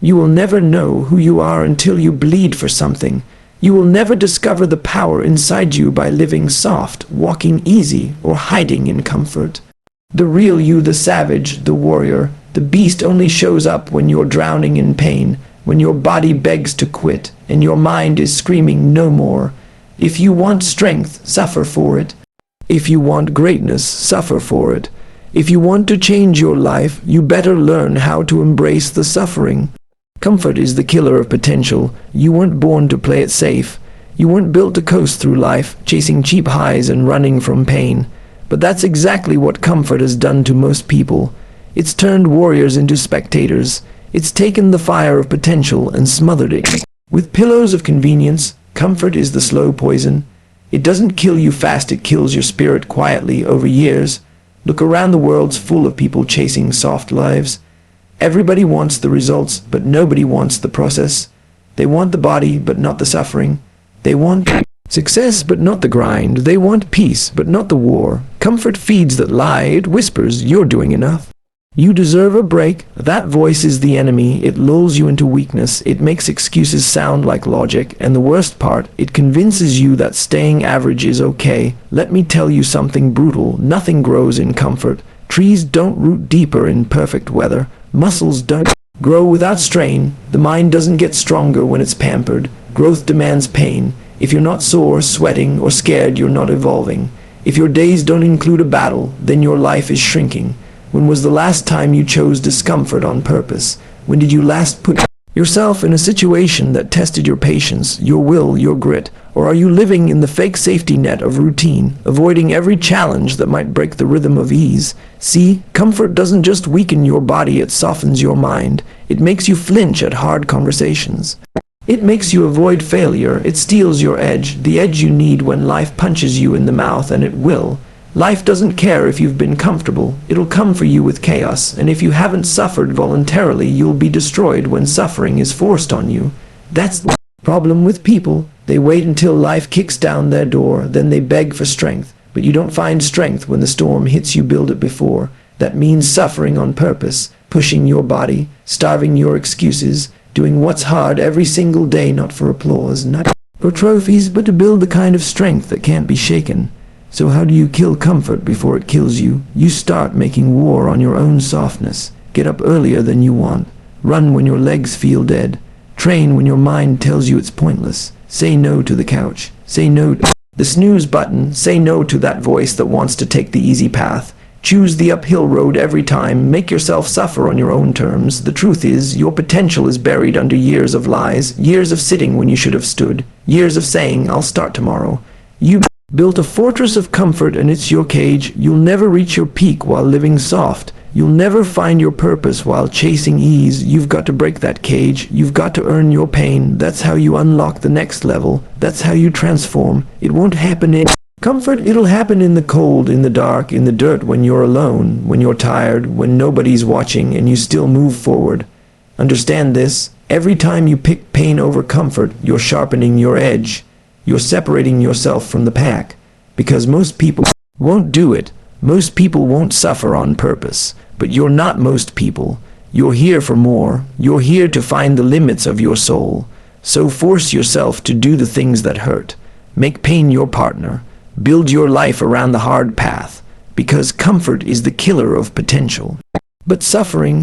You will never know who you are until you bleed for something. You will never discover the power inside you by living soft, walking easy, or hiding in comfort. The real you, the savage, the warrior, the beast only shows up when you're drowning in pain, when your body begs to quit, and your mind is screaming no more. If you want strength, suffer for it. If you want greatness, suffer for it. If you want to change your life, you better learn how to embrace the suffering. Comfort is the killer of potential. You weren't born to play it safe. You weren't built to coast through life, chasing cheap highs and running from pain. But that's exactly what comfort has done to most people. It's turned warriors into spectators. It's taken the fire of potential and smothered it with pillows of convenience. Comfort is the slow poison. It doesn't kill you fast, it kills your spirit quietly over years. Look around, the world's full of people chasing soft lives. Everybody wants the results, but nobody wants the process. They want the body, but not the suffering. They want success, but not the grind. They want peace, but not the war. Comfort feeds that lie. It whispers, you're doing enough. You deserve a break. That voice is the enemy. It lulls you into weakness. It makes excuses sound like logic. And the worst part, it convinces you that staying average is okay. Let me tell you something brutal. Nothing grows in comfort. Trees don't root deeper in perfect weather. Muscles don't grow without strain. The mind doesn't get stronger when it's pampered. Growth demands pain. If you're not sore, sweating, or scared, you're not evolving. If your days don't include a battle, then your life is shrinking. When was the last time you chose discomfort on purpose? When did you last put yourself in a situation that tested your patience, your will, your grit? Or are you living in the fake safety net of routine, avoiding every challenge that might break the rhythm of ease? See, comfort doesn't just weaken your body, it softens your mind. It makes you flinch at hard conversations. It makes you avoid failure. It steals your edge, the edge you need when life punches you in the mouth, and it will. Life doesn't care if you've been comfortable. It'll come for you with chaos, and if you haven't suffered voluntarily, you'll be destroyed when suffering is forced on you. That's the problem with people. They wait until life kicks down their door, then they beg for strength. But you don't find strength when the storm hits, you build it before. That means suffering on purpose, pushing your body, starving your excuses, doing what's hard every single day, not for applause, not for trophies, but to build the kind of strength that can't be shaken. So how do you kill comfort before it kills you? You start making war on your own softness. Get up earlier than you want. Run when your legs feel dead. Train when your mind tells you it's pointless. Say no to the couch. Say no to the snooze button. Say no to that voice that wants to take the easy path. Choose the uphill road every time. Make yourself suffer on your own terms. The truth is, your potential is buried under years of lies, years of sitting when you should have stood, years of saying, I'll start tomorrow. You built a fortress of comfort and it's your cage. You'll never reach your peak while living soft. You'll never find your purpose while chasing ease. You've got to break that cage. You've got to earn your pain. That's how you unlock the next level. That's how you transform. It won't happen in comfort. It'll happen in the cold, in the dark, in the dirt, when you're alone, when you're tired, when nobody's watching, and you still move forward. Understand this. Every time you pick pain over comfort, you're sharpening your edge. You're separating yourself from the pack, because most people won't do it. Most people won't suffer on purpose, but you're not most people. You're here for more. You're here to find the limits of your soul. So force yourself to do the things that hurt. Make pain your partner. Build your life around the hard path, because comfort is the killer of potential. But suffering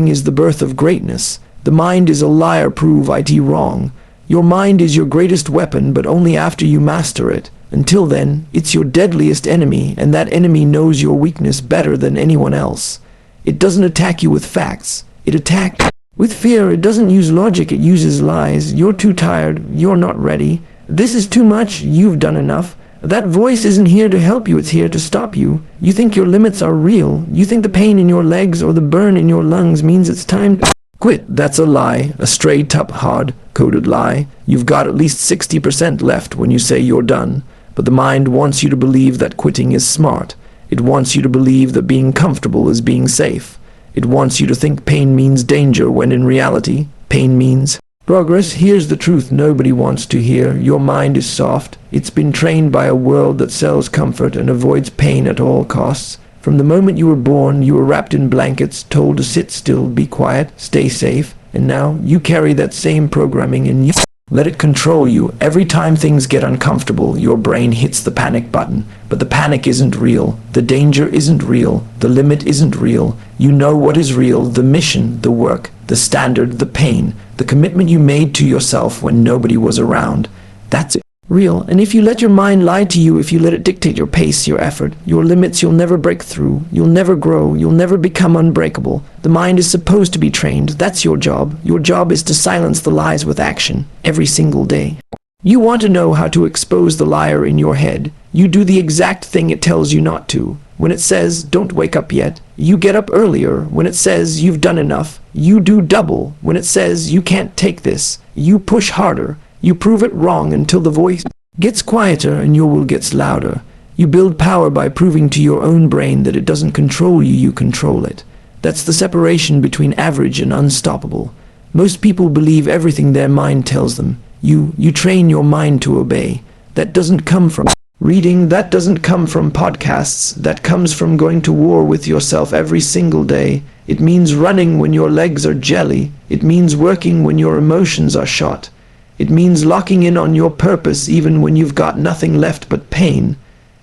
is the birth of greatness. The mind is a liar, prove it wrong. Your mind is your greatest weapon, but only after you master it. Until then, it's your deadliest enemy, and that enemy knows your weakness better than anyone else. It doesn't attack you with facts. It attacks with fear. It doesn't use logic. It uses lies. You're too tired. You're not ready. This is too much. You've done enough. That voice isn't here to help you. It's here to stop you. You think your limits are real. You think the pain in your legs or the burn in your lungs means it's time to quit. That's a lie, a straight up hard-coded lie. You've got at least 60% left when you say you're done. But the mind wants you to believe that quitting is smart. It wants you to believe that being comfortable is being safe. It wants you to think pain means danger, when in reality, pain means progress. Here's the truth nobody wants to hear. Your mind is soft. It's been trained by a world that sells comfort and avoids pain at all costs. From the moment you were born, you were wrapped in blankets, told to sit still, be quiet, stay safe. And now you carry that same programming in you. Let it control you. Every time things get uncomfortable, your brain hits the panic button. But the panic isn't real. The danger isn't real. The limit isn't real. You know what is real: the mission, the work, the standard, the pain, the commitment you made to yourself when nobody was around. That's it. Real. And if you let your mind lie to you, if you let it dictate your pace, your effort, your limits, you'll never break through. You'll never grow. You'll never become unbreakable. The mind is supposed to be trained. That's your job. Your job is to silence the lies with action every single day. You want to know how to expose the liar in your head. You do the exact thing it tells you not to. When it says, don't wake up yet, you get up earlier. When it says, you've done enough, you do double. When it says, you can't take this, you push harder. You prove it wrong until the voice gets quieter and your will gets louder. You build power by proving to your own brain that it doesn't control you, you control it. That's the separation between average and unstoppable. Most people believe everything their mind tells them. You train your mind to obey. That doesn't come from reading, that doesn't come from podcasts, that comes from going to war with yourself every single day. It means running when your legs are jelly. It means working when your emotions are shot. It means locking in on your purpose even when you've got nothing left but pain.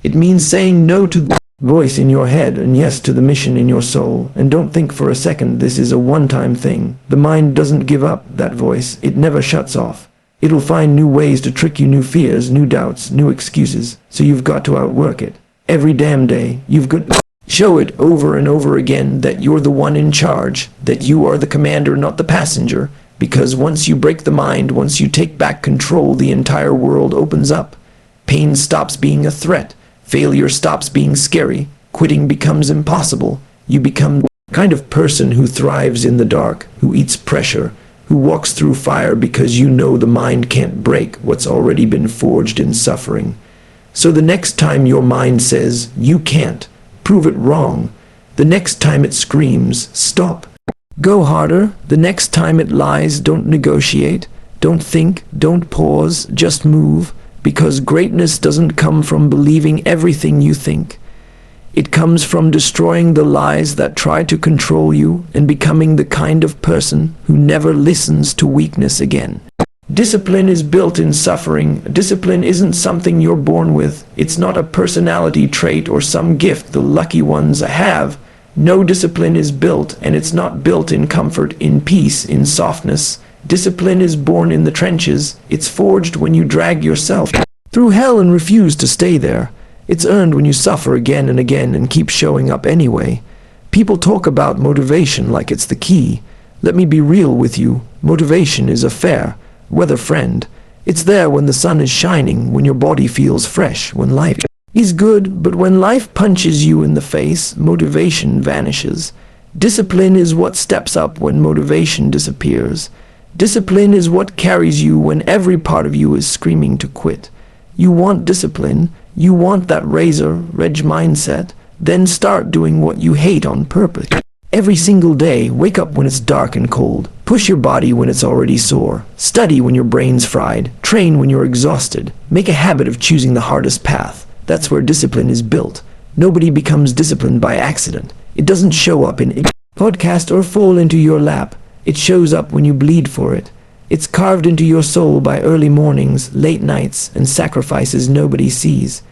It means saying no to the voice in your head and yes to the mission in your soul. And don't think for a second this is a one-time thing. The mind doesn't give up, that voice. It never shuts off. It'll find new ways to trick you, new fears, new doubts, new excuses. So you've got to outwork it. Every damn day, you've got to show it over and over again that you're the one in charge, that you are the commander, not the passenger. Because once you break the mind, once you take back control, the entire world opens up. Pain stops being a threat. Failure stops being scary. Quitting becomes impossible. You become the kind of person who thrives in the dark, who eats pressure, who walks through fire because you know the mind can't break what's already been forged in suffering. So the next time your mind says, you can't, prove it wrong. The next time it screams, stop. Go harder. The next time it lies, don't negotiate. Don't think. Don't pause. Just move. Because greatness doesn't come from believing everything you think. It comes from destroying the lies that try to control you and becoming the kind of person who never listens to weakness again. Discipline is built in suffering. Discipline isn't something you're born with. It's not a personality trait or some gift the lucky ones have. No, discipline is built, and it's not built in comfort, in peace, in softness. Discipline is born in the trenches. It's forged when you drag yourself through hell and refuse to stay there. It's earned when you suffer again and again and keep showing up anyway. People talk about motivation like it's the key. Let me be real with you. Motivation is a fair weather friend. It's there when the sun is shining, when your body feels fresh, when life is good, but when life punches you in the face, motivation vanishes. Discipline is what steps up when motivation disappears. Discipline is what carries you when every part of you is screaming to quit. You want discipline, you want that razor-edge mindset, then start doing what you hate on purpose. Every single day, wake up when it's dark and cold. Push your body when it's already sore. Study when your brain's fried. Train when you're exhausted. Make a habit of choosing the hardest path. That's where discipline is built. Nobody becomes disciplined by accident. It doesn't show up in a podcast or fall into your lap. It shows up when you bleed for it. It's carved into your soul by early mornings, late nights, and sacrifices nobody sees.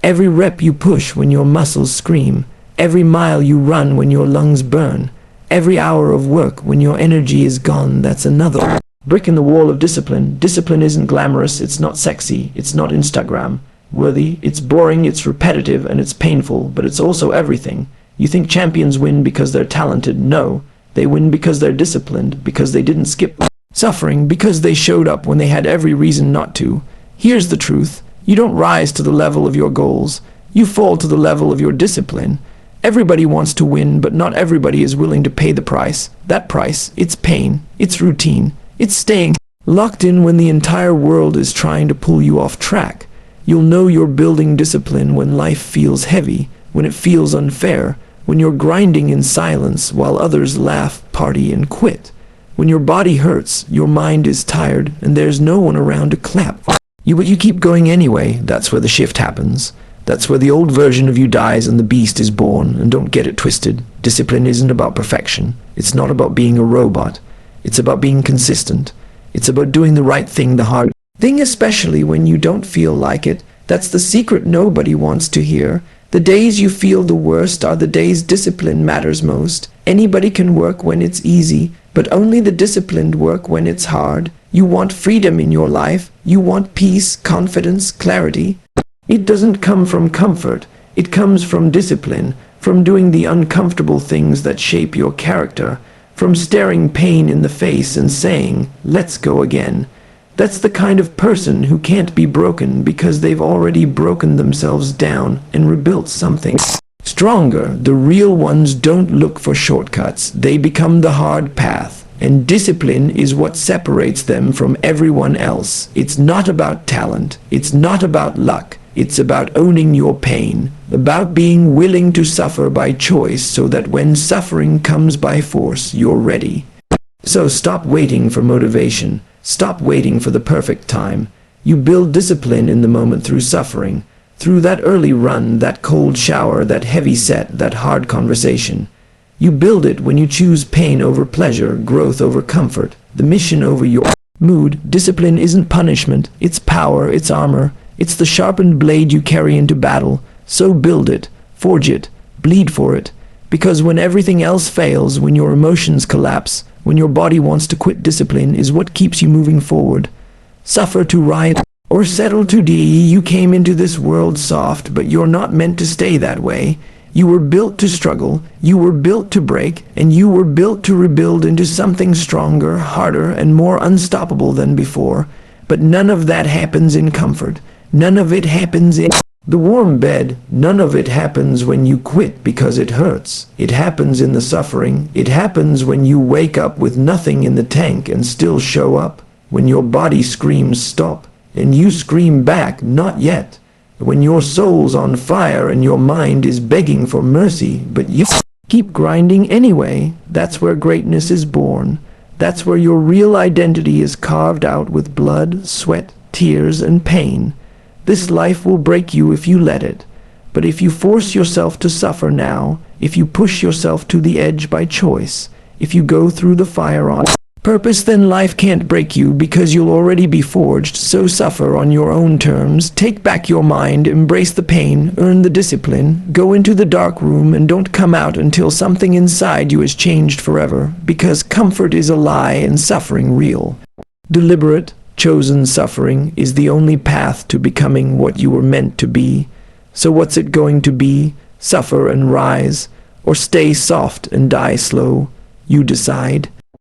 Every rep you push when your muscles scream. Every mile you run when your lungs burn. Every hour of work when your energy is gone. That's another brick in the wall of discipline. Discipline isn't glamorous. It's not sexy. It's not Instagram worthy. It's boring, it's repetitive, and it's painful, but it's also everything. You think champions win because they're talented? No. They win because they're disciplined, because they didn't skip suffering, because they showed up when they had every reason not to. Here's the truth. You don't rise to the level of your goals. You fall to the level of your discipline. Everybody wants to win, but not everybody is willing to pay the price. That price, it's pain, it's routine, it's staying locked in when the entire world is trying to pull you off track. You'll know you're building discipline when life feels heavy, when it feels unfair, when you're grinding in silence while others laugh, party, and quit. When your body hurts, your mind is tired, and there's no one around to clap you, but you keep going anyway. That's where the shift happens. That's where the old version of you dies and the beast is born. And don't get it twisted. Discipline isn't about perfection. It's not about being a robot. It's about being consistent. It's about doing the right thing the hard thing, especially when you don't feel like it. That's the secret nobody wants to hear. The days you feel the worst are the days discipline matters most. Anybody can work when it's easy, but only the disciplined work when it's hard. You want freedom in your life. You want peace, confidence, clarity. It doesn't come from comfort. It comes from discipline, from doing the uncomfortable things that shape your character, from staring pain in the face and saying, "Let's go again." That's the kind of person who can't be broken because they've already broken themselves down and rebuilt something stronger. The real ones don't look for shortcuts. They become the hard path. And discipline is what separates them from everyone else. It's not about talent. It's not about luck. It's about owning your pain, about being willing to suffer by choice so that when suffering comes by force, you're ready. So stop waiting for motivation. Stop waiting for the perfect time. You build discipline in the moment through suffering, through that early run, that cold shower, that heavy set, that hard conversation. You build it when you choose pain over pleasure, growth over comfort, the mission over your mood. Discipline isn't punishment. It's power, it's armor. It's the sharpened blade you carry into battle. So build it, forge it, bleed for it. Because when everything else fails, when your emotions collapse, when your body wants to quit, discipline is what keeps you moving forward. Suffer to rise or settle to die. You came into this world soft, but you're not meant to stay that way. You were built to struggle, you were built to break, and you were built to rebuild into something stronger, harder, and more unstoppable than before. But none of that happens in comfort. None of it happens in the warm bed. None of it happens when you quit because it hurts. It happens in the suffering. It happens when you wake up with nothing in the tank and still show up. When your body screams stop, and you scream back not yet. When your soul's on fire and your mind is begging for mercy, but you keep grinding anyway. That's where greatness is born. That's where your real identity is carved out with blood, sweat, tears, and pain. This life will break you if you let it. But if you force yourself to suffer now, if you push yourself to the edge by choice, if you go through the fire on purpose, then life can't break you because you'll already be forged. So suffer on your own terms. Take back your mind, embrace the pain, earn the discipline, go into the dark room and don't come out until something inside you has changed forever. Because comfort is a lie and suffering real. Deliberate, chosen suffering is the only path to becoming what you were meant to be. So what's it going to be? Suffer and rise, or stay soft and die slow? You decide.